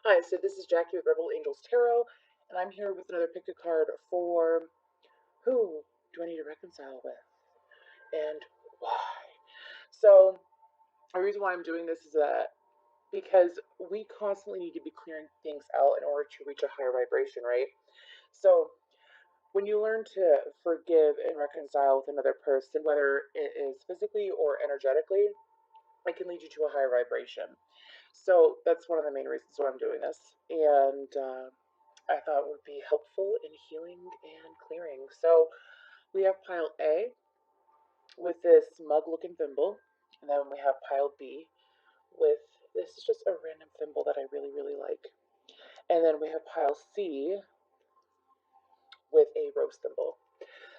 Hi, so this is Jackie with Rebel Angels Tarot, and I'm here with another pick a card for who do I need to reconcile with and why. So, the reason why I'm doing this is that because we constantly need to be clearing things out in order to reach a higher vibration, right? So, when you learn to forgive and reconcile with another person, whether it is physically or energetically, it can lead you to a higher vibration. So, that's one of the main reasons why I'm doing this. And, I thought would be helpful in healing and clearing. So we have pile A with this mug looking thimble, and then we have pile B with this is just a random thimble that I really like. And then we have pile C with a rose thimble.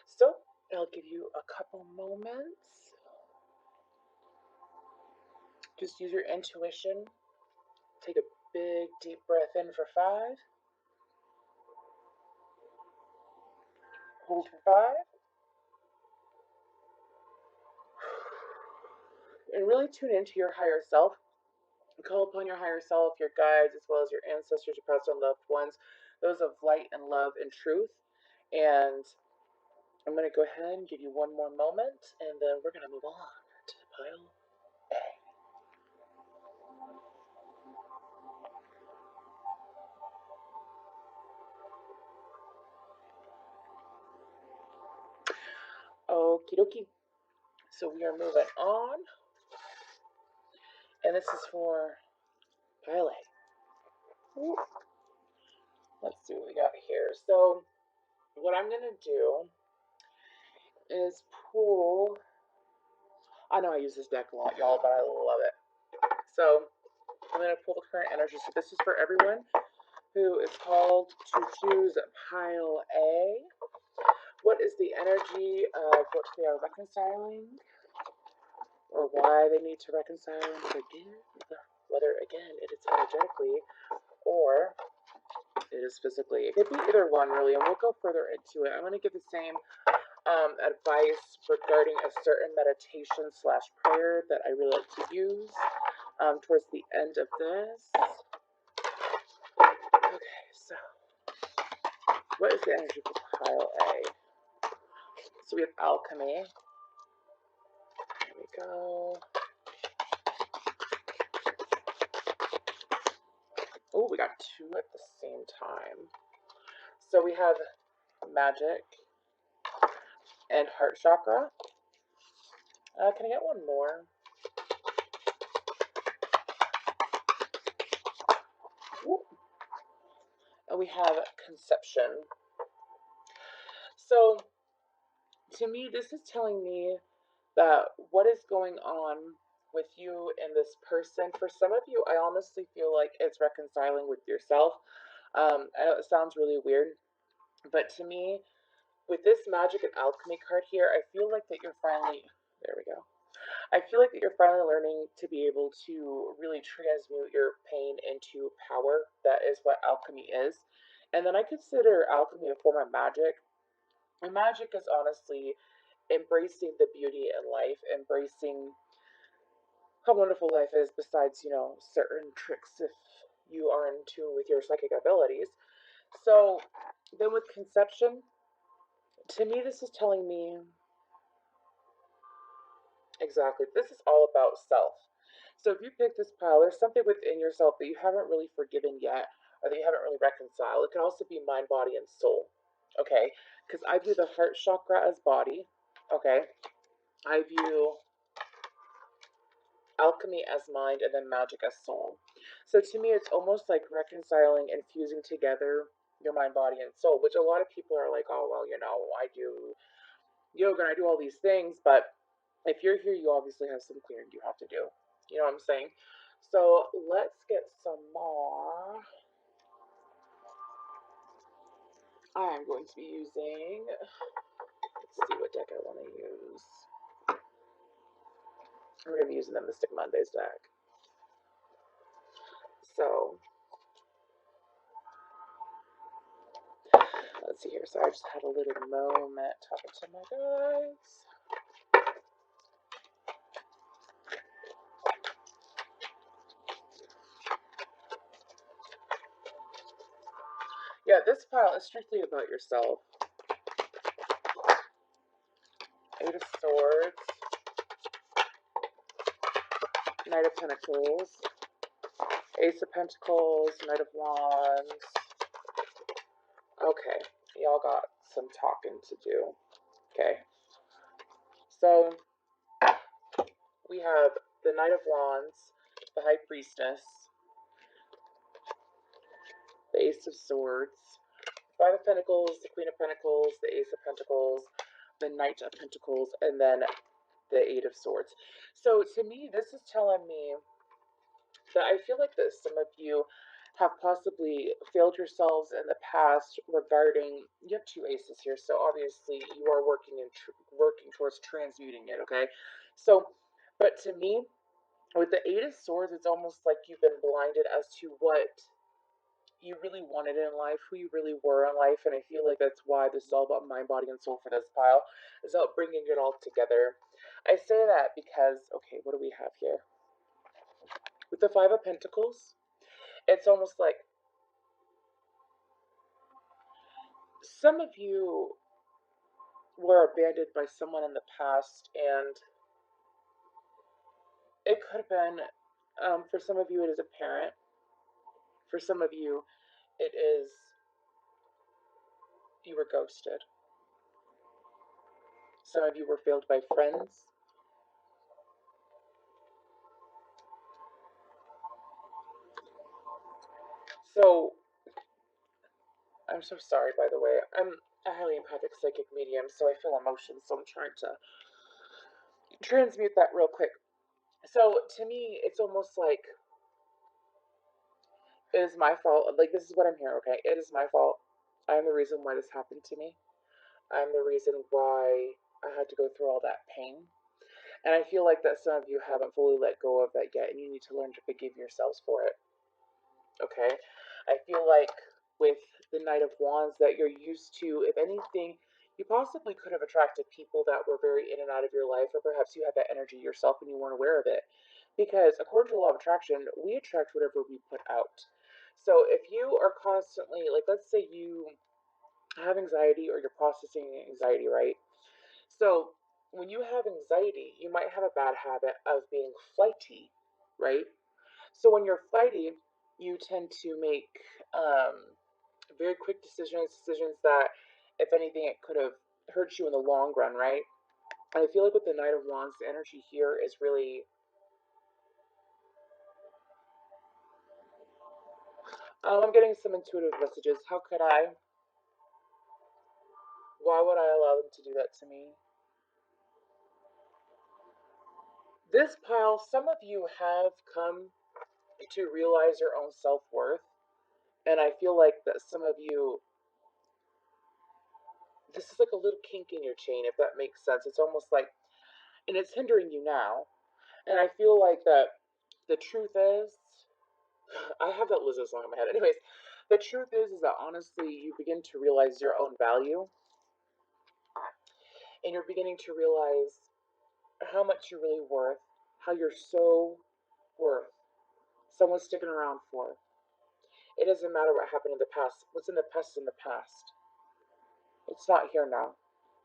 So I'll give you a couple moments. Just use your intuition. Take a big deep breath in for 5. Hold for 5. And really tune into your higher self. Call upon your higher self, your guides, as well as your ancestors, your past and loved ones, those of light and love and truth. And I'm going to go ahead and give you one more moment, and then we're going to move on to pile A. Okie dokie. So we are moving on, and this is for pile A. Ooh. Let's see what we got here. So what I'm going to do is pull. I know I use this deck a lot, y'all, but I love it. So I'm going to pull the current energy. So this is for everyone who is called to choose pile A. What is the energy of what they are reconciling, or why they need to reconcile and forgive? Whether, again, it is energetically or it is physically. It could be either one, really, and we'll go further into it. I'm going to give the same advice regarding a certain meditation slash prayer that I really like to use towards the end of this. Okay, so what is the energy for pile A? So we have alchemy. There we go. Oh, we got 2 at the same time. So we have magic and heart chakra. Can I get one more? Ooh. And we have conception. So to me, this is telling me that what is going on with you and this person. For some of you, I honestly feel like it's reconciling with yourself. I know it sounds really weird, but to me, with this magic and alchemy card here, I feel like that you're finally, there we go. I feel like that you're finally learning to be able to really transmute your pain into power. That is what alchemy is. And then I consider alchemy a form of magic. And magic is honestly embracing the beauty in life, embracing how wonderful life is, besides, certain tricks if you are in tune with your psychic abilities. So then with conception, to me, this is telling me exactly. This is all about self. So if you pick this pile, there's something within yourself that you haven't really forgiven yet, or that you haven't really reconciled. It can also be mind, body, and soul. Okay? Because I view the heart chakra as body. Okay? I view alchemy as mind, and then magic as soul. So to me, it's almost like reconciling and fusing together your mind, body, and soul, which a lot of people are like, oh, well, I do yoga and I do all these things, but if you're here, you obviously have some clearing you have to do. You know what I'm saying? So let's get some more. I'm going to be using, let's see what deck I want to use. We're going to be using the Mystic Mondays deck. So let's see here. So I just had a little moment talking to my guys. Yeah, this pile is strictly about yourself. Eight of Swords, Knight of Pentacles, Ace of Pentacles, Knight of Wands. Okay, y'all got some talking to do. Okay, so we have the Knight of Wands, the High Priestess, the Ace of Swords, Five of Pentacles, the Queen of Pentacles, the Ace of Pentacles, the Knight of Pentacles, and then the Eight of Swords. So to me, this is telling me that I feel like that some of you have possibly failed yourselves in the past regarding, you have two aces here, so obviously you are working towards transmuting it, okay? So, but to me, with the Eight of Swords, it's almost like you've been blinded as to what you really wanted in life, who you really were in life, and I feel like that's why this is all about mind, body, and soul for this pile, is about bringing it all together. I say that because, okay, what do we have here? With the Five of Pentacles, it's almost like some of you were abandoned by someone in the past, and it could have been, for some of you, it is a parent. For some of you, it is you were ghosted. Some of you were failed by friends. So, I'm so sorry, by the way. I'm a highly empathic psychic medium, so I feel emotions, so I'm trying to transmute that real quick. So, to me, it's almost like it is my fault. Like, this is what I'm hearing, okay? It is my fault. I am the reason why this happened to me. I'm the reason why I had to go through all that pain. And I feel like that some of you haven't fully let go of that yet, and you need to learn to forgive yourselves for it. Okay? I feel like with the Knight of Wands that you're used to, if anything, you possibly could have attracted people that were very in and out of your life, or perhaps you had that energy yourself and you weren't aware of it. Because according to the law of attraction, we attract whatever we put out. So if you are constantly, like, let's say you have anxiety or you're processing anxiety, right? So when you have anxiety, you might have a bad habit of being flighty, right? So when you're flighty, you tend to make very quick decisions that, if anything, it could have hurt you in the long run, right? And I feel like with the Knight of Wands, the energy here is really. I'm getting some intuitive messages. How could I? Why would I allow them to do that to me? This pile, some of you have come to realize your own self worth. And I feel like that some of you, this is like a little kink in your chain, if that makes sense. It's almost like, and it's hindering you now. And I feel like that the truth is, I have that Lizzo song in my head. Anyways, the truth is that honestly, you begin to realize your own value, and you're beginning to realize how much you're really worth, how you're so worth someone sticking around for. It doesn't matter what happened in the past. What's in the past is in the past. It's not here now.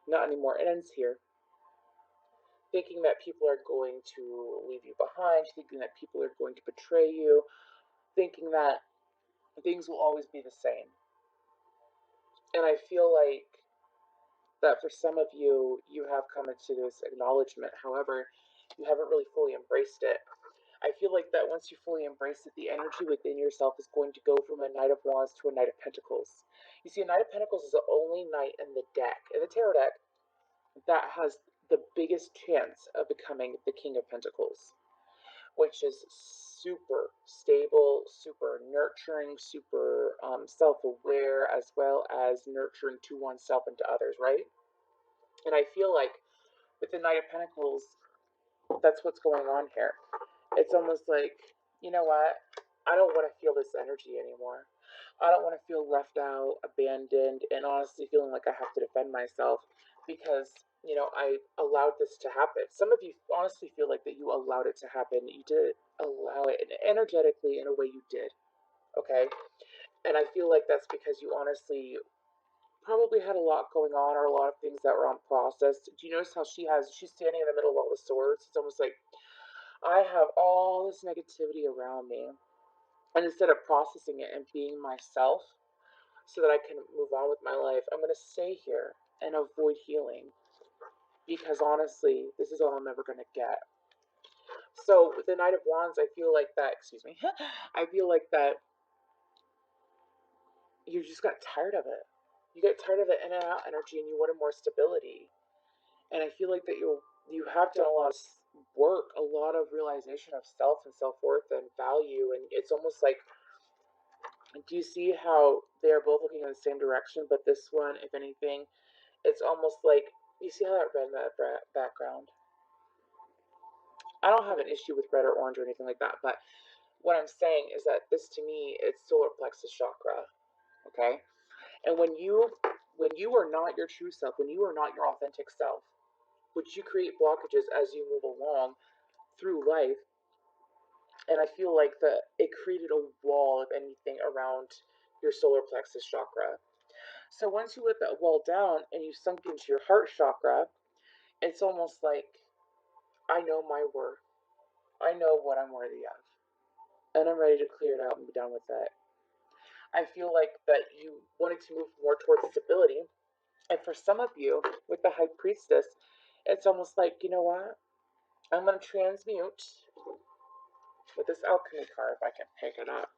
Not anymore. It ends here. Thinking that people are going to leave you behind, thinking that people are going to betray you, thinking that things will always be the same. And I feel like that for some of you, you have come into this acknowledgement. However, you haven't really fully embraced it. I feel like that once you fully embrace it, the energy within yourself is going to go from a Knight of Wands to a Knight of Pentacles. You see, a Knight of Pentacles is the only knight in the deck, in the tarot deck, that has the biggest chance of becoming the King of Pentacles, which is super stable, super nurturing, super self aware, as well as nurturing to oneself and to others, right? And I feel like with the Knight of Pentacles, that's what's going on here. It's almost like, you know what? I don't want to feel this energy anymore. I don't want to feel left out, abandoned, and honestly feeling like I have to defend myself because, I allowed this to happen. Some of you honestly feel like that you allowed it to happen. You did allow it, and energetically, in a way, you did. Okay? And I feel like that's because you honestly probably had a lot going on or a lot of things that were unprocessed. Do you notice how she's standing in the middle of all the swords? It's almost like I have all this negativity around me. And instead of processing it and being myself so that I can move on with my life, I'm going to stay here and avoid healing because honestly, this is all I'm ever going to get. So with the Knight of Wands, I feel like that, excuse me, I feel like that you just got tired of it. You get tired of the in and out energy and you wanted more stability. And I feel like that you have done a lot of work, a lot of realization of self and self-worth and value. And it's almost like, do you see how they're both looking in the same direction? But this one, if anything, it's almost like, you see how that red in that background? I don't have an issue with red or orange or anything like that, but what I'm saying is that this to me, it's solar plexus chakra, okay? And when you are not your true self, when you are not your authentic self, which you create blockages as you move along through life, and I feel like that it created a wall of anything around your solar plexus chakra. So once you let that wall down and you sunk into your heart chakra, it's almost like I know my worth. I know what I'm worthy of. And I'm ready to clear it out and be done with it. I feel like that you wanted to move more towards stability. And for some of you, with the High Priestess, it's almost like, you know what? I'm going to transmute with this alchemy card, if I can pick it up.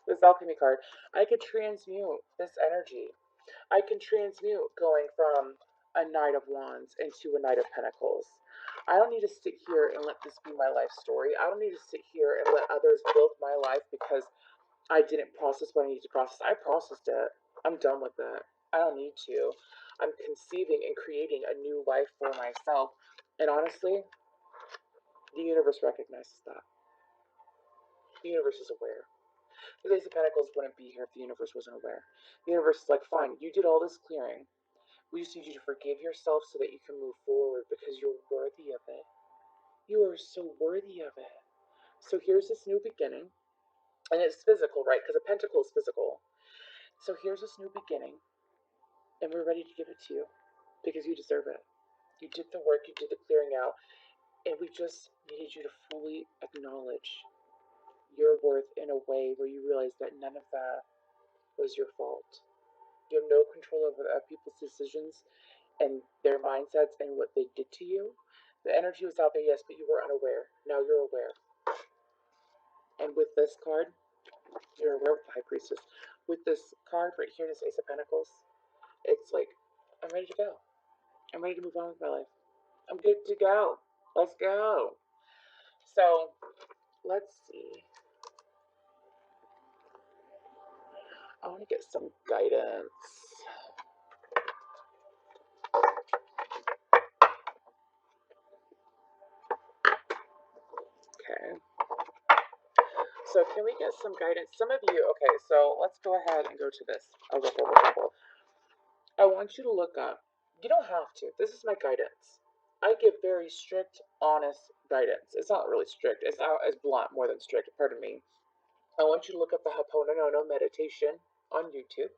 This alchemy card. I could transmute this energy. I can transmute going from a Knight of Wands into a Knight of Pentacles. I don't need to sit here and let this be my life story. I don't need to sit here and let others build my life because I didn't process what I needed to process. I processed it. I'm done with it. I don't need to. I'm conceiving and creating a new life for myself. And honestly, the universe recognizes that. The universe is aware. The Ace of Pentacles wouldn't be here if the universe wasn't aware. The universe is like, fine, you did all this clearing. We just need you to forgive yourself so that you can move forward because you're worthy of it. You are so worthy of it. So here's this new beginning. And it's physical, right? Because a pentacle is physical. So here's this new beginning. And we're ready to give it to you because you deserve it. You did the work, you did the clearing out. And we just needed you to fully acknowledge your worth in a way where you realize that none of that was your fault. You have no control over people's decisions and their mindsets and what they did to you. The energy was out there, yes, but you were unaware. Now you're aware. And with this card, you're aware with the High Priestess. With this card right here, this Ace of Pentacles, it's like, I'm ready to go. I'm ready to move on with my life. I'm good to go. Let's go. So, let's see. I want to get some guidance. Okay. So can we get some guidance? Some of you, okay, so let's go ahead and go to this. I want you to look up. You don't have to. This is my guidance. I give very strict, honest guidance. It's not really strict. It's not as blunt, more than strict. Pardon me. I want you to look up the Ho'oponopono meditation on YouTube.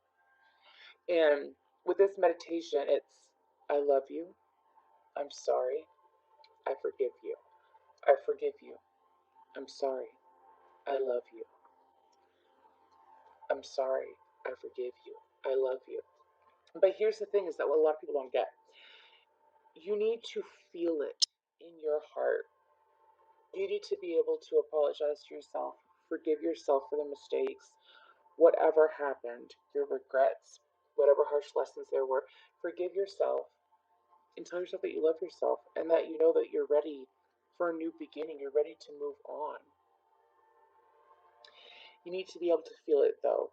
And with this meditation, it's I love you. I'm sorry. I forgive you. I forgive you. I'm sorry. I love you. I'm sorry. I forgive you. I love you. But here's the thing is that what a lot of people don't get. You need to feel it in your heart. You need to be able to apologize to yourself, forgive yourself for the mistakes, whatever happened, your regrets, whatever harsh lessons there were. Forgive yourself and tell yourself that you love yourself and that you know that you're ready for a new beginning. You're ready to move on. You need to be able to feel it though.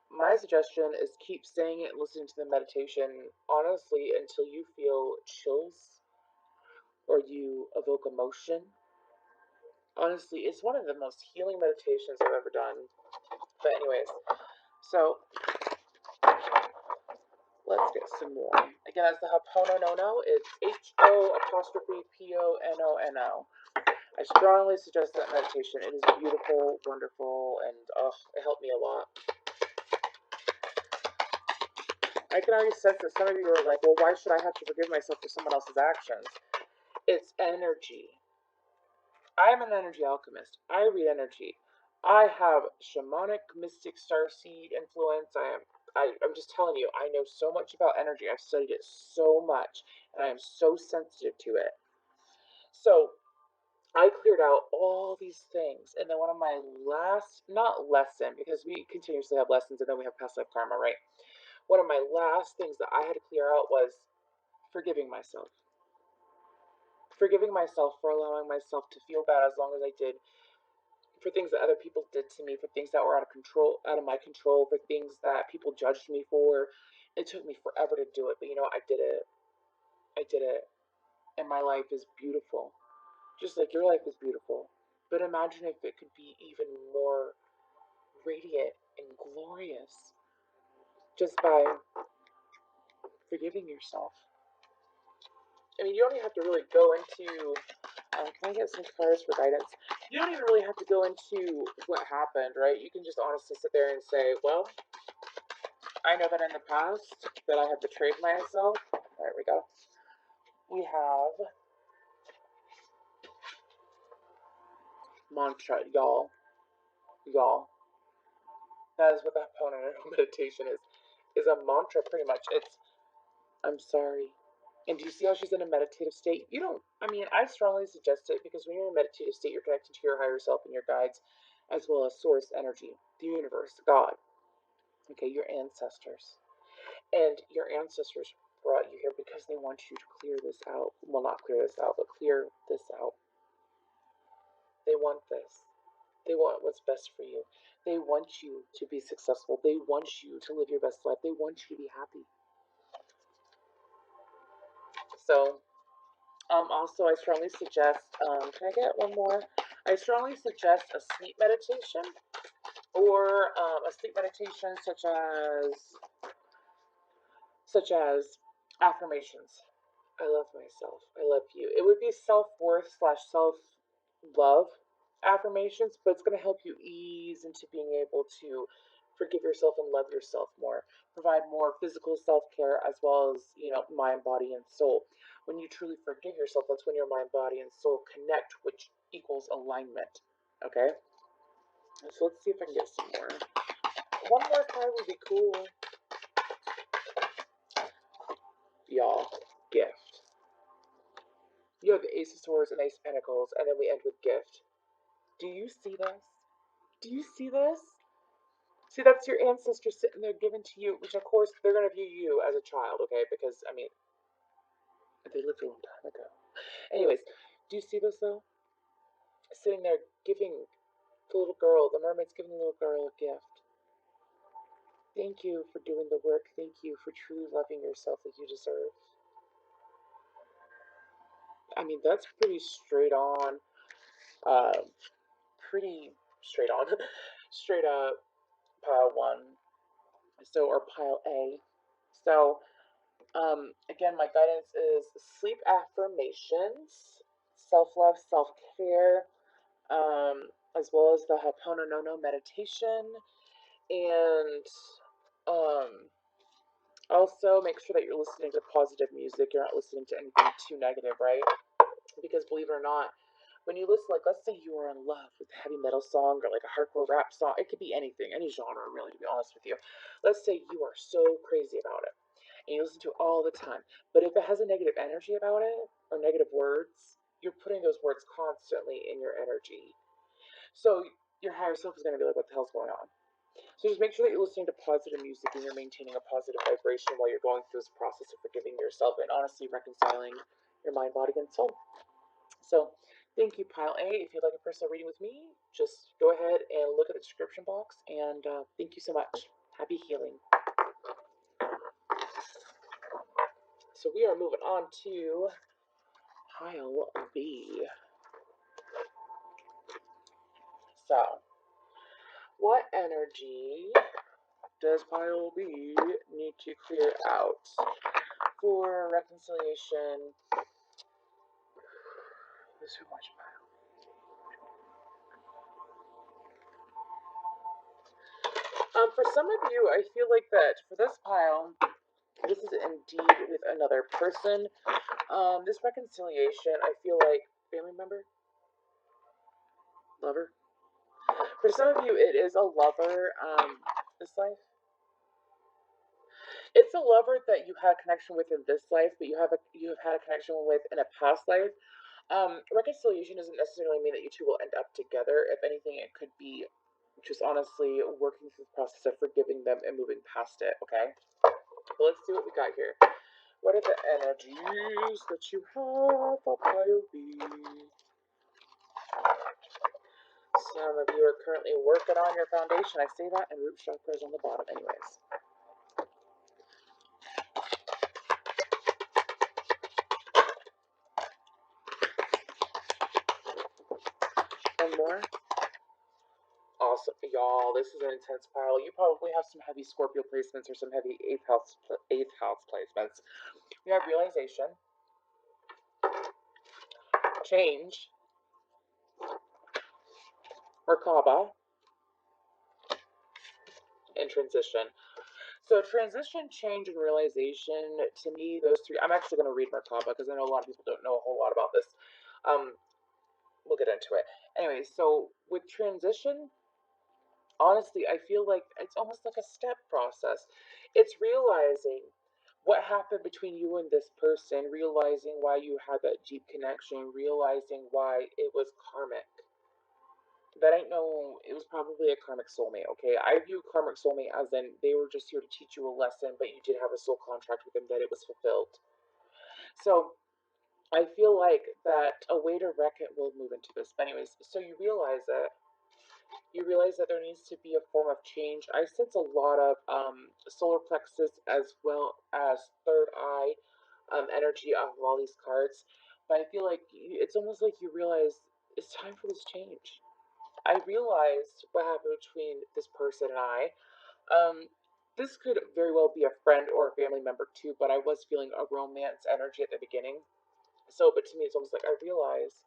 My suggestion is keep saying it and listening to the meditation honestly until you feel chills or you evoke emotion. Honestly, it's one of the most healing meditations I've ever done. But anyways, so let's get some more. Again, that's the Ho'oponopono. It's H-O apostrophe P-O-N-O-N-O. I strongly suggest that meditation. It is beautiful, wonderful, and it helped me a lot. I can already sense that some of you are like, well, why should I have to forgive myself for someone else's actions? It's energy. I am an energy alchemist. I read energy. I have shamanic, mystic, starseed influence. I'm just telling you, I know so much about energy. I've studied it so much, and I am so sensitive to it. So I cleared out all these things, and then one of my not lesson, because we continuously have lessons, and then we have past life karma, right? One of my last things that I had to clear out was forgiving myself. Forgiving myself for allowing myself to feel bad as long as I did, for things that other people did to me, for things that were out of my control, for things that people judged me for. It took me forever to do it, but you know, I did it. I did it. And my life is beautiful. Just like your life is beautiful. But imagine if it could be even more radiant and glorious just by forgiving yourself. I mean, you don't even have to really go into. Can I get some cards for guidance? You don't even really have to go into what happened, right? You can just honestly sit there and say, well, I know that in the past that I have betrayed myself. There we go. We have mantra, y'all. Y'all. That is what the opponent meditation is a mantra pretty much. It's I'm sorry. And do you see how she's in a meditative state? You don't, I mean, I strongly suggest it because when you're in a meditative state, you're connected to your higher self and your guides, as well as source energy, the universe, God, okay, your ancestors. And your ancestors brought you here because they want you to clear this out. Well, not clear this out, but clear this out. They want this. They want what's best for you. They want you to be successful. They want you to live your best life. They want you to be happy. So, also, I strongly suggest, can I get one more? I strongly suggest a sleep meditation or a sleep meditation such as affirmations. I love myself. I love you. It would be self-worth slash self-love affirmations, but it's going to help you ease into being able to forgive yourself and love yourself more. Provide more physical self-care as well as, mind, body, and soul. When you truly forgive yourself, that's when your mind, body, and soul connect, which equals alignment. Okay? So let's see if I can get some more. One more card would be cool. Y'all, gift. You have the Ace of Swords and Ace of Pentacles, and then we end with gift. Do you see this? Do you see this? See, that's your ancestors sitting there giving to you, which of course they're going to view you as a child, okay? Because, I mean, they lived a long time ago. Anyways, do you see this though? Sitting there giving the little girl, the mermaid's giving the little girl a gift. Thank you for doing the work. Thank you for truly loving yourself like you deserve. I mean, that's pretty straight on. Pretty straight on. Straight up pile one. So, or pile A. So, again, my guidance is sleep affirmations, self-love, self-care, as well as the Ho'oponopono meditation, and also make sure that you're listening to positive music. You're not listening to anything too negative, right? Because believe it or not, when you listen, like, let's say you are in love with a heavy metal song or like a hardcore rap song, it could be anything, any genre, really, to be honest with you. Let's say you are so crazy about it and you listen to it all the time. But if it has a negative energy about it or negative words, you're putting those words constantly in your energy. So your higher self is going to be like, what the hell's going on? So just make sure that you're listening to positive music and you're maintaining a positive vibration while you're going through this process of forgiving yourself and honestly reconciling your mind, body, and soul. So thank you, Pile A. If you'd like a personal reading with me, just go ahead and look at the description box. And thank you so much. Happy healing. So we are moving on to Pile B. So, what energy does Pile B need to clear out for reconciliation? There's so much Pile. For some of you, I feel like that for this pile, this is indeed with another person. This reconciliation, I feel like family member, lover. For some of you, it is a lover. This life, it's a lover that you had a connection with in this life, but you have had a connection with in a past life. Reconciliation doesn't necessarily mean that you two will end up together. If anything, it could be just honestly working through the process of forgiving them and moving past it. Okay, but let's see what we got here. What are the energies that you have for pile B? Some of you are currently working on your foundation. I say that, and root chakra is on the bottom, anyways. One more. Awesome, y'all. This is an intense pile. You probably have some heavy Scorpio placements or some heavy eighth house placements. We have realization, change, Merkaba, and transition. So transition, change, and realization, to me, those three, I'm actually going to read Merkaba because I know a lot of people don't know a whole lot about this. We'll get into it. Anyway, so with transition, honestly, I feel like it's almost like a step process. It's realizing what happened between you and this person, realizing why you had that deep connection, realizing why it was karmic. That ain't no, it was probably a karmic soulmate, okay? I view karmic soulmate as in they were just here to teach you a lesson, but you did have a soul contract with them that it was fulfilled. So I feel like that a way to wreck it will move into this. But anyways, so you realize that there needs to be a form of change. I sense a lot of solar plexus as well as third eye energy off of all these cards. But I feel like it's almost like you realize it's time for this change. I realized what happened between this person and I. This could very well be a friend or a family member too, but I was feeling a romance energy at the beginning. So, but to me, it's almost like I realized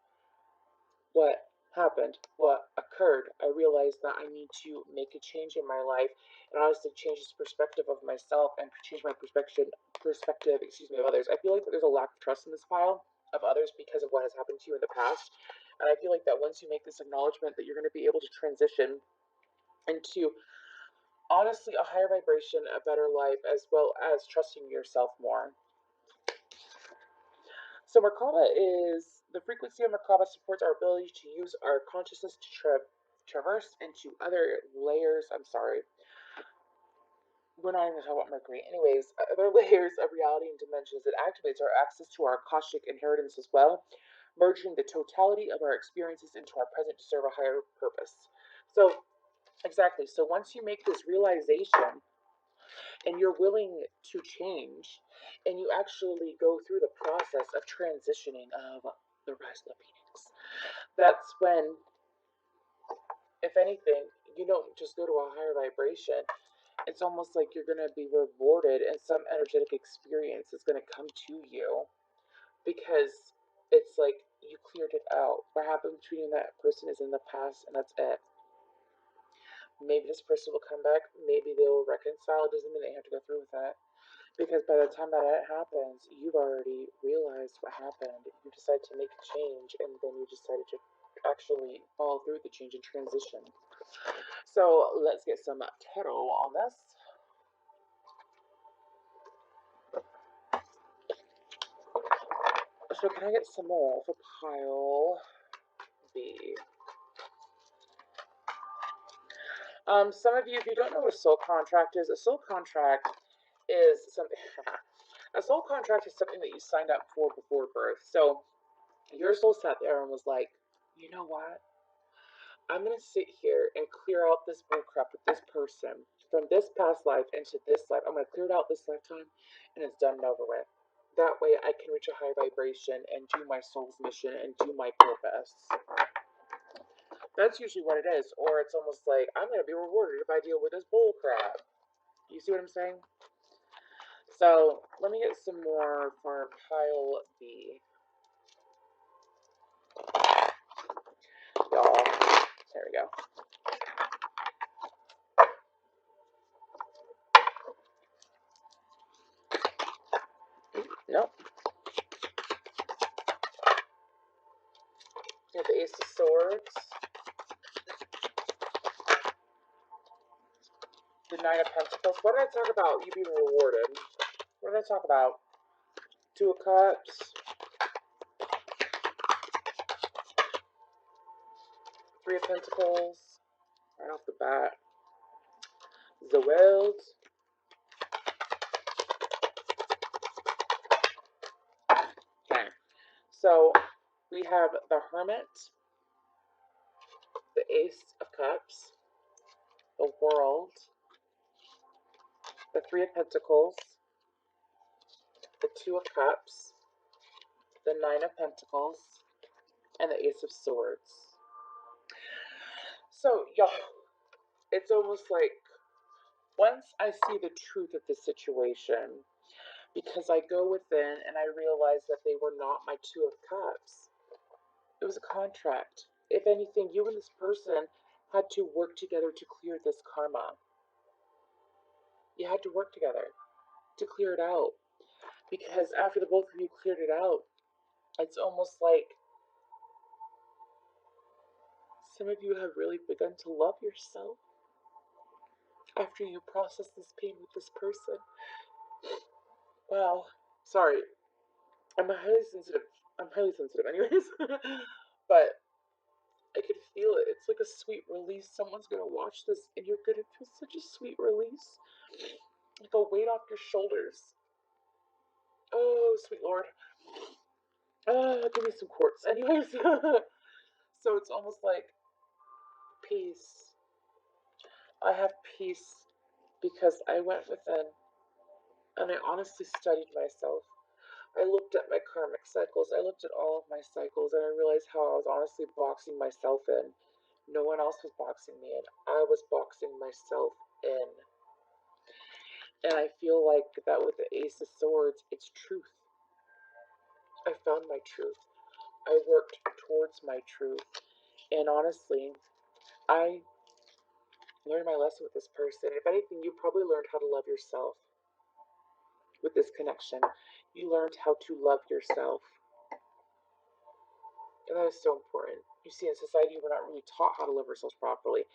what happened, what occurred. I realized that I need to make a change in my life and honestly change this perspective of myself and change my perspective, of others. I feel like there's a lack of trust in this pile of others because of what has happened to you in the past. And I feel like that once you make this acknowledgement that you're going to be able to transition into honestly a higher vibration, a better life, as well as trusting yourself more. So Merkaba is the frequency of Merkaba supports our ability to use our consciousness to traverse into other layers. I'm sorry, we're not even talking about Mercury. Anyways, other layers of reality and dimensions. It activates our access to our Akashic inheritance as well, merging the totality of our experiences into our present to serve a higher purpose. So exactly. So once you make this realization and you're willing to change and you actually go through the process of transitioning of the rise of the phoenix, that's when, if anything, you don't just go to a higher vibration. It's almost like you're going to be rewarded and some energetic experience is going to come to you because it's like you cleared it out. What happened between you and that person is in the past and that's it. Maybe this person will come back, maybe they will reconcile. It doesn't mean they have to go through with that. Because by the time that it happens, you've already realized what happened. You decide to make a change, and then you decided to actually follow through with the change and transition. So let's get some tarot on this. So can I get some more for pile B? Some of you, if you don't know what a soul contract is, a soul contract is something. A soul contract is something that you signed up for before birth. So your soul sat there and was like, you know what? I'm gonna sit here and clear out this bullcrap with this person from this past life into this life. I'm gonna clear it out this lifetime, and it's done and over with. That way, I can reach a high vibration and do my soul's mission and do my purpose. That's usually what it is, or it's almost like I'm gonna be rewarded if I deal with this bullcrap. You see what I'm saying? So let me get some more for pile B. Y'all, there we go. Nope. You have the Ace of Swords, the Nine of Pentacles. What did I talk about? You being rewarded. What did I talk about? Two of Cups, Three of Pentacles, right off the bat. The World. Okay. So we have the Hermit, the Ace of Cups, the World, the Three of Pentacles, the Two of Cups, the Nine of Pentacles, and the Ace of Swords. So, y'all, it's almost like once I see the truth of the situation, because I go within and I realize that they were not my Two of Cups. It was a contract. If anything, you and this person had to work together to clear this karma. You had to work together to clear it out. Because after the both of you cleared it out, it's almost like some of you have really begun to love yourself after you process this pain with this person. Wow. Sorry. I'm highly sensitive. Anyways. But I can feel it. It's like a sweet release. Someone's gonna watch this and you're gonna feel such a sweet release. Like a weight off your shoulders. Oh, sweet Lord. Give me some quartz. Anyways. So it's almost like peace. I have peace because I went within and I honestly studied myself. I looked at my karmic cycles. I looked at all of my cycles and I realized how I was honestly boxing myself in. No one else was boxing me in. I was boxing myself in. And I feel like that with the Ace of Swords, it's truth. I found my truth. I worked towards my truth. And honestly, I learned my lesson with this person. If anything, you probably learned how to love yourself with this connection. You learned how to love yourself. And that is so important. You see, in society, we're not really taught how to love ourselves properly.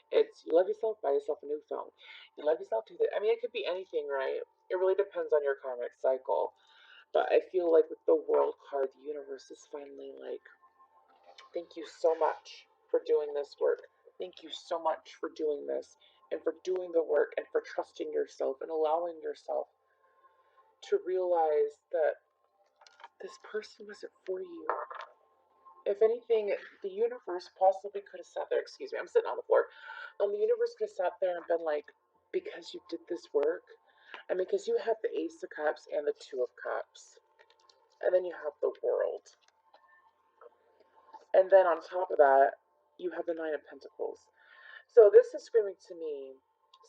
It's you love yourself, buy yourself a new phone. You love yourself, do that. I mean, it could be anything, right? It really depends on your karmic cycle. But I feel like with the World card, the universe is finally like, thank you so much for doing this work. Thank you so much for doing this and for doing the work and for trusting yourself and allowing yourself to realize that this person wasn't for you. If anything, the universe possibly could have sat there. Excuse me, I'm sitting on the floor. The universe could have sat there and been like, because you did this work, and because you have the Ace of Cups and the Two of Cups, and then you have the World, and then on top of that, you have the Nine of Pentacles. So this is screaming to me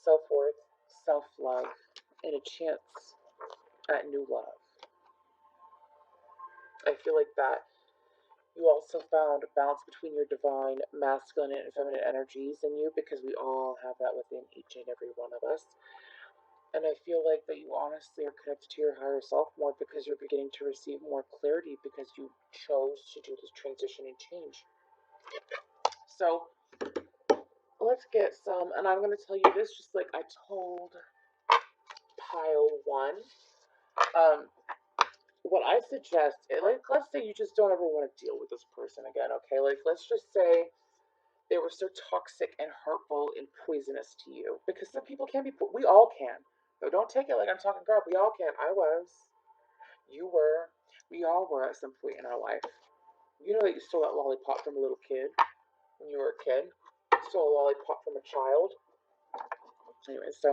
self-worth, self-love, and a chance at new love. I feel like that you also found a balance between your divine masculine and feminine energies in you, because we all have that within each and every one of us. And I feel like that you honestly are connected to your higher self more because you're beginning to receive more clarity because you chose to do this transition and change. So let's get some, and I'm going to tell you this just like I told pile one. What I suggest, like, let's say you just don't ever want to deal with this person again, okay? Like, let's just say they were so toxic and hurtful and poisonous to you. Because some people can be, we all can. So don't take it like I'm talking crap. We all can. I was. You were. We all were at some point in our life. You know that you stole that lollipop from a little kid when you were a kid. You stole a lollipop from a child. Anyway, so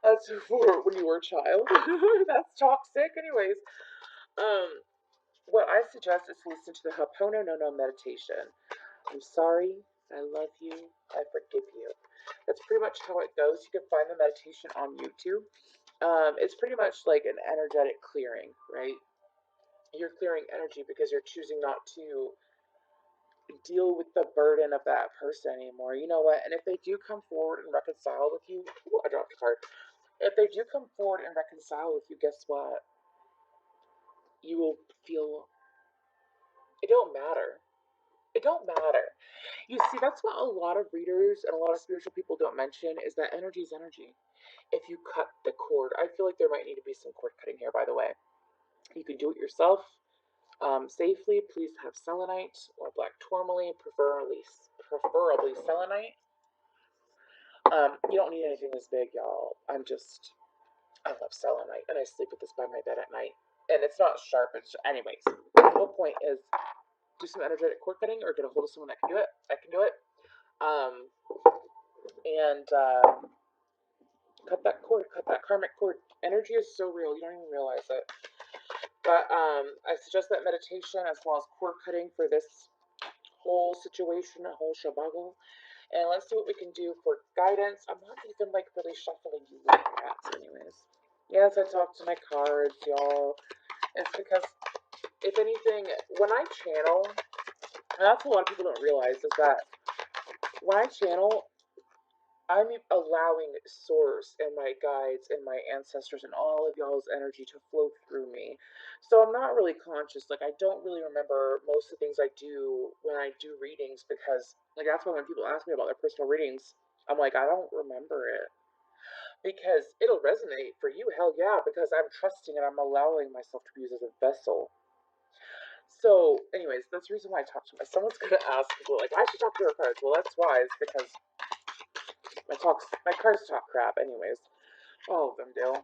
that's for when you were a child. That's toxic. Anyways, what I suggest is to listen to the Ho'oponopono meditation. I'm sorry, I love you, I forgive you. That's pretty much how it goes. You can find the meditation on YouTube. It's pretty much like an energetic clearing, right? You're clearing energy because you're choosing not to deal with the burden of that person anymore. You know what? And if they do come forward and reconcile with you, ooh, I dropped the card. If they do come forward and reconcile with you, guess what? you will feel it don't matter. It don't matter. You see, that's what a lot of readers and a lot of spiritual people don't mention is that energy is energy. If you cut the cord, I feel like there might need to be some cord cutting here, by the way. You can do it yourself safely. Please have selenite or black tourmaline, preferably selenite. You don't need anything this big, y'all. I love selenite, and I sleep with this by my bed at night. And it's not sharp. Anyways. The whole point is do some energetic cord cutting or get a hold of someone that can do it. I can do it. And cut that cord, cut that karmic cord. Energy is so real, you don't even realize it. But I suggest that meditation as well as cord cutting for this whole situation, a whole shabagle. And let's see what we can do for guidance. I'm not even like really shuffling you little cats anyways. Yes, I talk to my cards, y'all. It's because, if anything, when I channel, and that's what a lot of people don't realize, is that when I channel, I'm allowing source and my guides and my ancestors and all of y'all's energy to flow through me. So I'm not really conscious. Like, I don't really remember most of the things I do when I do readings because, like, that's why when people ask me about their personal readings, I'm like, I don't remember it. Because it'll resonate for you, hell yeah, because I'm trusting and I'm allowing myself to be used as a vessel. So, anyways, that's the reason why I talk to someone's gonna ask people, like, I should talk to her cards. Well, that's wise because my cards talk crap, anyways. All of them do.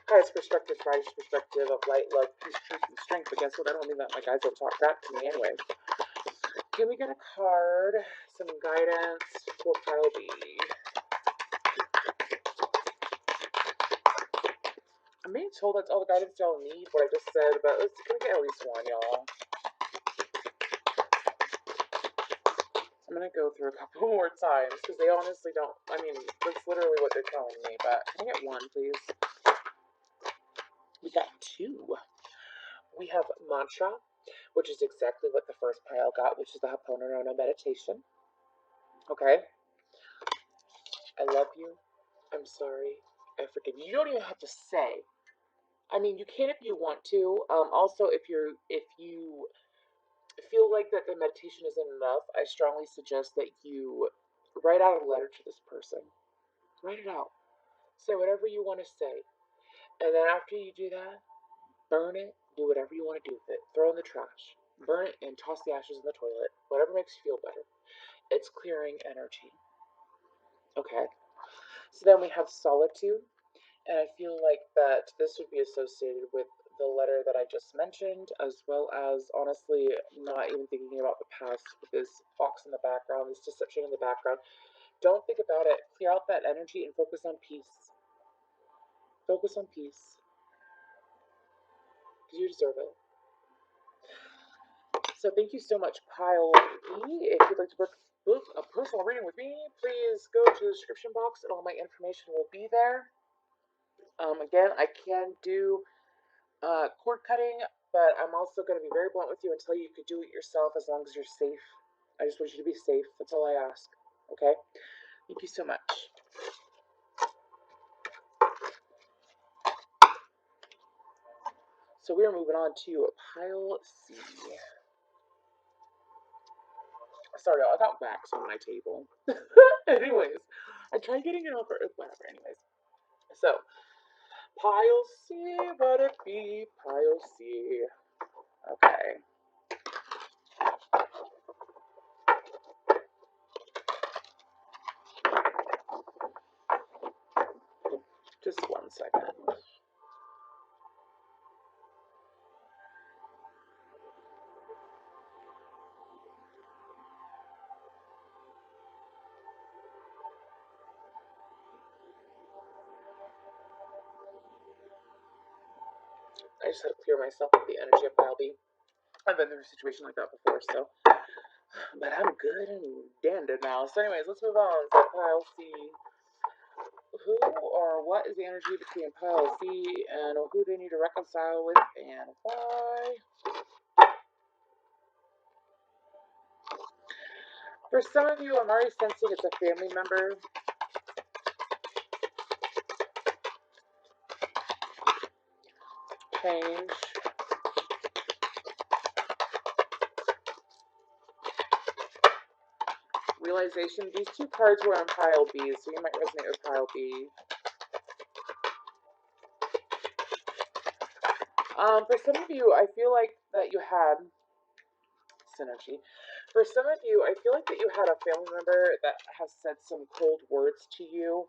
Highest perspective, brightest perspective of light, love, peace, truth, and strength. But guess what? I don't mean that my guys don't talk crap to me, anyways. Can we get a card? Some guidance for pile B. I'm being told that's all the guidance y'all need, what I just said, but can we get at least one, y'all? I'm gonna go through a couple more times because they honestly don't. I mean, that's literally what they're telling me. But can I get one, please? We got two. We have mantra, which is exactly what the first pile got, which is the Hapononono meditation. Okay. I love you. I'm sorry. I forgive you. You don't even have to say. I mean, you can if you want to. Also, if you feel like that the meditation isn't enough, I strongly suggest that you write out a letter to this person. Write it out. Say whatever you want to say. And then after you do that, burn it. Do whatever you want to do with it. Throw it in the trash. Burn it and toss the ashes in the toilet. Whatever makes you feel better. It's clearing energy. Okay. So then we have solitude. And I feel like that this would be associated with the letter that I just mentioned, as well as, honestly, not even thinking about the past with this fox in the background, this deception in the background. Don't think about it. Clear out that energy and focus on peace. Focus on peace. Because you deserve it. So thank you so much, Pile B. If you'd like to book a personal reading with me, please go to the description box and all my information will be there. Again, I can do cord cutting, but I'm also going to be very blunt with you and tell you could do it yourself as long as you're safe. I just want you to be safe. That's all I ask. Okay? Thank you so much. So we are moving on to pile C. Sorry, I got wax on my table. Anyways, I tried getting it over. Whatever, anyways. So, pile C, let it be pile C. Okay. Just 1 second. I just had to clear myself of the energy of pile B. I've been through a situation like that before, so. But I'm good and danded now. So anyways, let's move on. So pile C. Who or what is the energy between pile C and who they need to reconcile with and why? For some of you, I'm already sensing it's a family member. Change. Realization. These two cards were on pile B, so you might resonate with pile B. For some of you, I feel like that you had synergy. For some of you, I feel like that you had a family member that has said some cold words to you.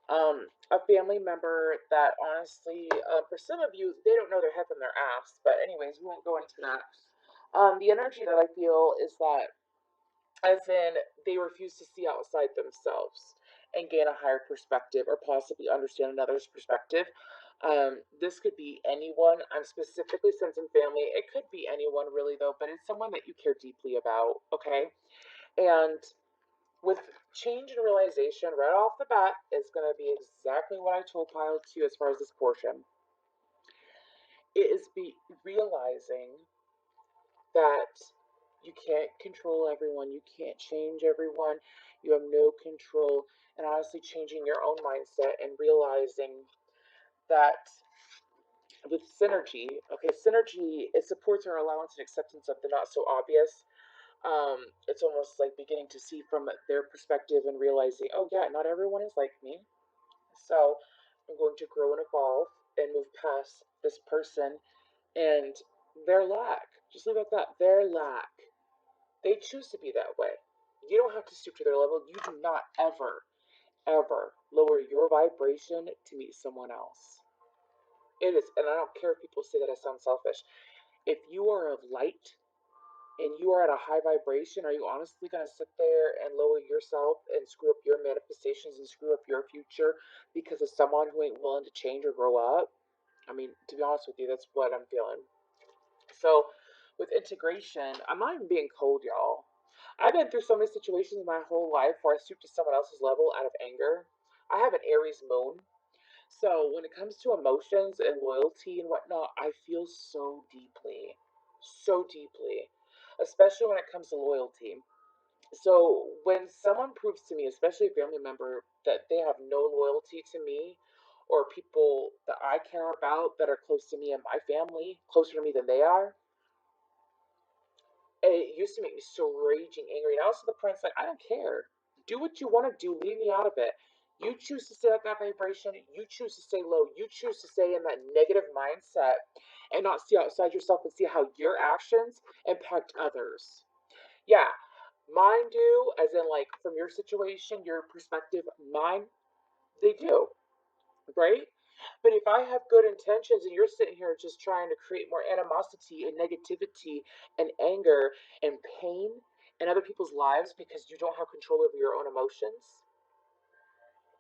A family member that honestly, for some of you, they don't know their head from their ass. But anyways, we won't go into that. The energy that I feel is that, as in, they refuse to see outside themselves and gain a higher perspective or possibly understand another's perspective. This could be anyone. I'm specifically sensing family. It could be anyone really though, but it's someone that you care deeply about, okay? And with change and realization right off the bat is going to be exactly what I told Pile 2 as far as this portion. It is realizing that you can't control everyone, you can't change everyone, you have no control, and honestly changing your own mindset and realizing that with synergy, okay, synergy, it supports our allowance and acceptance of the not so obvious. It's almost like beginning to see from their perspective and realizing, oh yeah, not everyone is like me, so I'm going to grow and evolve and move past this person and their lack. Just leave it at that. Their lack. They choose to be that way. You don't have to stoop to their level. You do not ever, ever lower your vibration to meet someone else. It is, and I don't care if people say that I sound selfish. If you are of light and you are at a high vibration, are you honestly going to sit there and lower yourself and screw up your manifestations and screw up your future because of someone who ain't willing to change or grow up? I mean, to be honest with you, that's what I'm feeling. So, with integration, I'm not even being cold, y'all. I've been through so many situations in my whole life where I stoop to someone else's level out of anger. I have an Aries moon. So, when it comes to emotions and loyalty and whatnot, I feel so deeply. So deeply. Especially when it comes to loyalty. So, when someone proves to me, especially a family member, that they have no loyalty to me, or people that I care about that are close to me and my family, closer to me than they are, it used to make me so raging angry. And also the point, it's like, I don't care. Do what you want to do. Leave me out of it. You choose to stay at that vibration. You choose to stay low. You choose to stay in that negative mindset and not see outside yourself and see how your actions impact others. Yeah, mine do, as in, like, from your situation, your perspective, mine, they do, right? But if I have good intentions and you're sitting here just trying to create more animosity and negativity and anger and pain in other people's lives because you don't have control over your own emotions,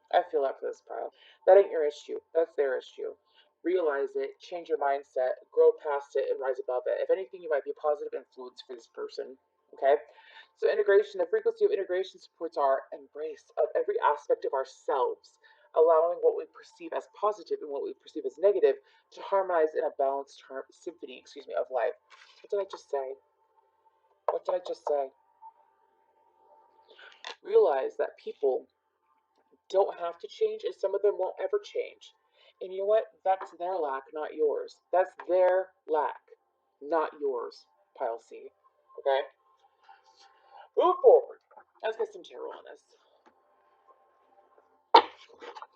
I feel that for this pile. That ain't your issue. That's their issue. Realize it, change your mindset, grow past it, and rise above it. If anything, you might be a positive influence for this person. Okay? So, integration, the frequency of integration supports our embrace of every aspect of ourselves, allowing what we perceive as positive and what we perceive as negative to harmonize in a balanced symphony, of life. What did I just say? What did I just say? Realize that people don't have to change, and some of them won't ever change. And you know what? That's their lack, not yours. That's their lack, not yours, Pile C. Okay? Move forward. Let's get some tarot on this.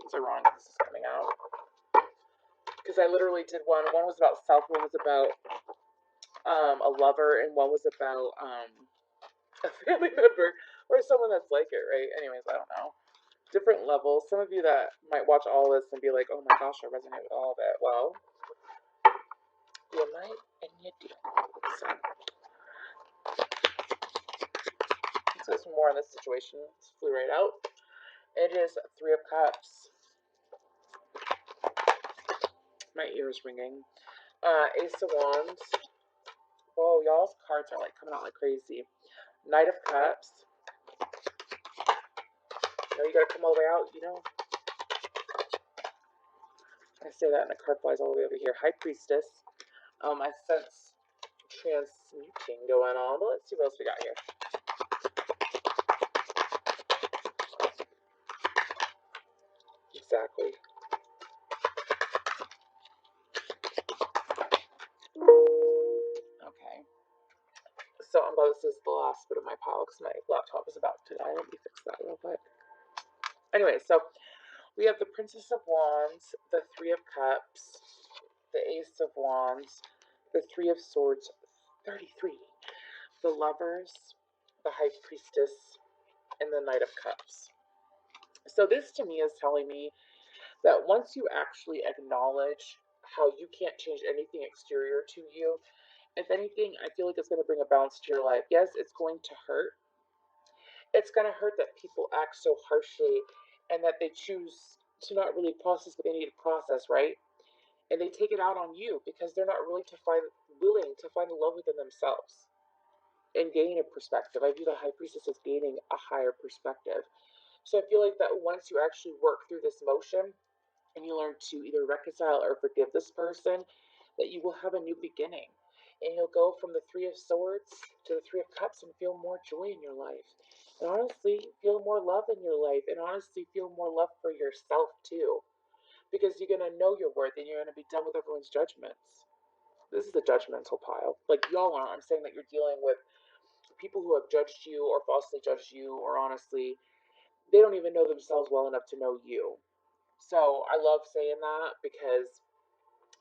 It's ironic this is coming out. Because I literally did one. One was about self, one was about a lover, and one was about a family member or someone that's like it, right? Anyways, I don't know. Different levels. Some of you that might watch all this and be like, oh my gosh, I resonate with all of it. Well, you might and you do. So, let's get some more on this situation. This flew right out. It is Three of Cups. My ears ringing. Ace of Wands. Oh, y'all's cards are like coming out like crazy. Knight of Cups. No, you gotta come all the way out, you know. I say that and the card flies all the way over here. High Priestess. I sense transmuting going on, but let's see what else we got here. Exactly. Okay. So I'm while this is the last bit of my pile because my laptop is about to die. Let me fix that real quick. Anyway, so we have the Princess of Wands, the Three of Cups, the Ace of Wands, the Three of Swords, 33, the Lovers, the High Priestess, and the Knight of Cups. So this to me is telling me that once you actually acknowledge how you can't change anything exterior to you, if anything, I feel like it's going to bring a balance to your life. Yes, it's going to hurt. It's going to hurt that people act so harshly and that they choose to not really process what they need to process, right? And they take it out on you because they're not willing to find the love within themselves and gain a perspective. I view the High Priestess as gaining a higher perspective. So I feel like that once you actually work through this motion and you learn to either reconcile or forgive this person, that you will have a new beginning. And you'll go from the Three of Swords to the Three of Cups and feel more joy in your life. And honestly, feel more love in your life. And honestly, feel more love for yourself too. Because you're going to know your worth and you're going to be done with everyone's judgments. This is a judgmental pile. Like y'all are, I'm saying that you're dealing with people who have judged you or falsely judged you, or honestly, they don't even know themselves well enough to know you. So I love saying that because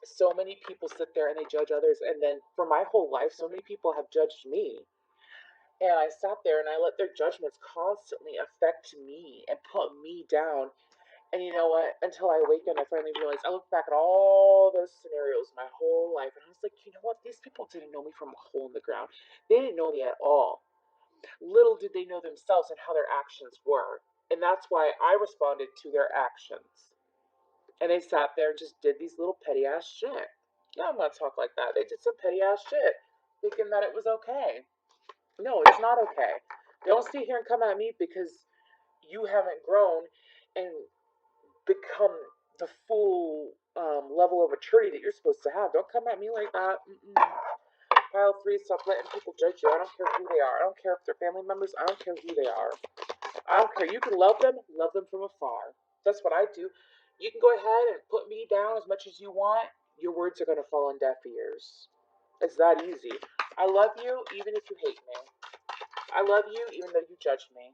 so many people sit there and they judge others, and then for my whole life, so many people have judged me. And I sat there and I let their judgments constantly affect me and put me down. And you know what? Until I awakened, I finally realized I looked back at all those scenarios my whole life, and I was like, you know what? These people didn't know me from a hole in the ground. They didn't know me at all. Little did they know themselves and how their actions were. And that's why I responded to their actions. And they sat there and just did these little petty ass shit. Yeah, I'm gonna talk like that. They did some petty ass shit, thinking that it was okay. No, it's not okay. Don't sit here and come at me because you haven't grown and become the full level of maturity that you're supposed to have. Don't come at me like that. Mm-mm. Pile three, stop letting people judge you. I don't care who they are. I don't care if they're family members. I don't care who they are. I don't care. You can love them from afar. That's what I do. You can go ahead and put me down as much as you want. Your words are going to fall on deaf ears. It's that easy. I love you even if you hate me. I love you even though you judge me.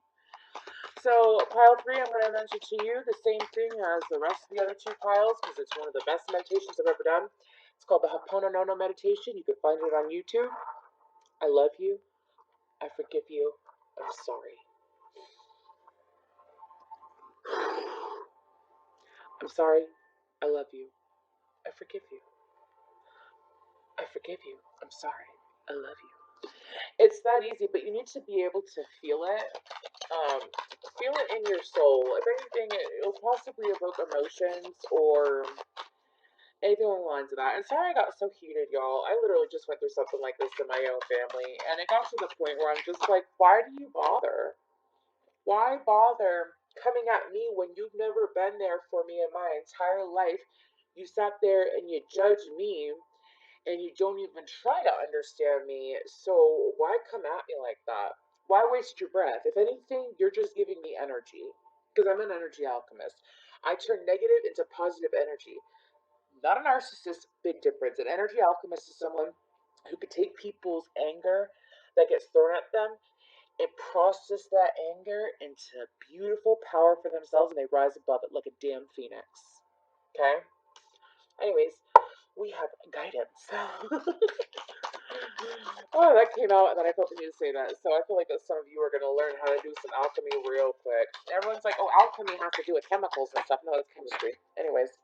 So, pile three, I'm going to mention to you the same thing as the rest of the other two piles because it's one of the best meditations I've ever done. It's called the Ho'oponopono meditation. You can find it on YouTube. I love you. I forgive you. I'm sorry. I'm sorry. I love you. I forgive you. I forgive you. I'm sorry. I love you. It's that easy, but you need to be able to feel it. Um, feel it in your soul. If anything, it'll possibly evoke emotions or anything along the lines of that. And sorry I got so heated, y'all. I literally just went through something like this in my own family, and it got to the point where I'm just like, why do you bother? Why bother coming at me when you've never been there for me in my entire life? You sat there and you judged me and you don't even try to understand me. So why come at me like that? Why waste your breath? If anything, you're just giving me energy because I'm an energy alchemist. I turn negative into positive energy. Not a narcissist, big difference. An energy alchemist is someone who could take people's anger that gets thrown at them and process that anger into beautiful power for themselves, and they rise above it like a damn phoenix. Okay? Anyways, we have guidance. Oh, that came out, and then I felt the need to say that. So I feel like that some of you are going to learn how to do some alchemy real quick. Everyone's like, oh, alchemy has to do with chemicals and stuff. No, it's chemistry. Anyways,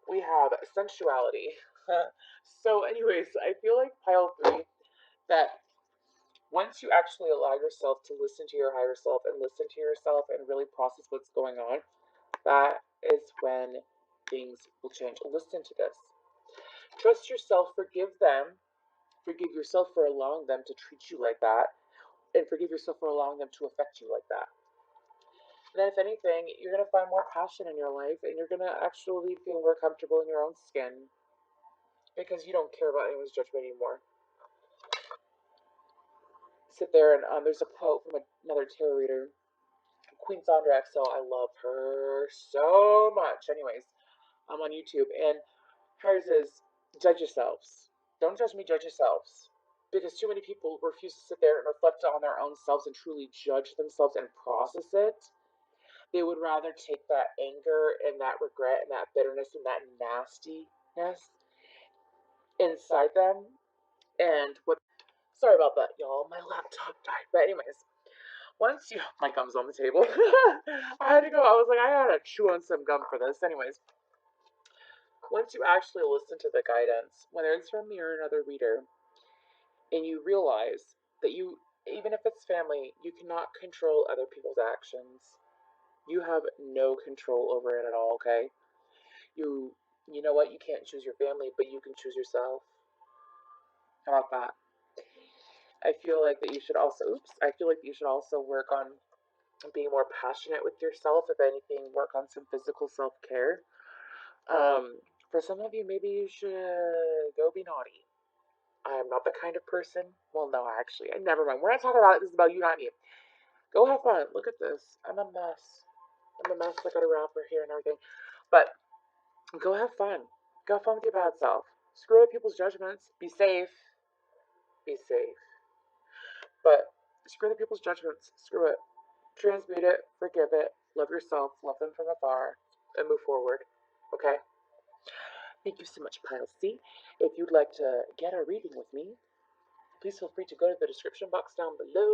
we have sensuality. So, anyways, I feel like pile three, that once you actually allow yourself to listen to your higher self and listen to yourself and really process what's going on, that is when things will change. Listen to this. Trust yourself, forgive them, forgive yourself for allowing them to treat you like that, and forgive yourself for allowing them to affect you like that. And then, if anything, you're going to find more passion in your life and you're going to actually feel more comfortable in your own skin because you don't care about anyone's judgment anymore. Sit there and there's a quote from another tarot reader, Queen Sandra XL. I love her so much. Anyways, I'm on YouTube, and hers is, judge yourselves. Don't judge me, judge yourselves. because too many people refuse to sit there and reflect on their own selves and truly judge themselves and process it. They would rather take that anger and that regret and that bitterness and that nastiness inside them. And what, sorry about that, y'all. My laptop died. But, anyways, once you, my gum's on the table. I had to go. I was like, I gotta chew on some gum for this. Anyways, once you actually listen to the guidance, whether it's from me or another reader, and you realize that you, even if it's family, you cannot control other people's actions. You have no control over it at all, okay? You know what? You can't choose your family, but you can choose yourself. How about that? I feel like that you should also, I feel like you should also work on being more passionate with yourself. If anything, work on some physical self-care. For some of you, maybe you should go be naughty. I am not the kind of person. Well, no, actually, never mind. We're not talking about it. This is about you, not me. Go have fun. Look at this. I'm a mess. I'm a mess. I got a wrapper here and everything. But go have fun. Go have fun with your bad self. Screw up people's judgments. Be safe. Be safe. But screw the people's judgments. Screw it. Transmute it. Forgive it. Love yourself. Love them from afar. And move forward. Okay? Thank you so much, Pile C. If you'd like to get a reading with me, please feel free to go to the description box down below.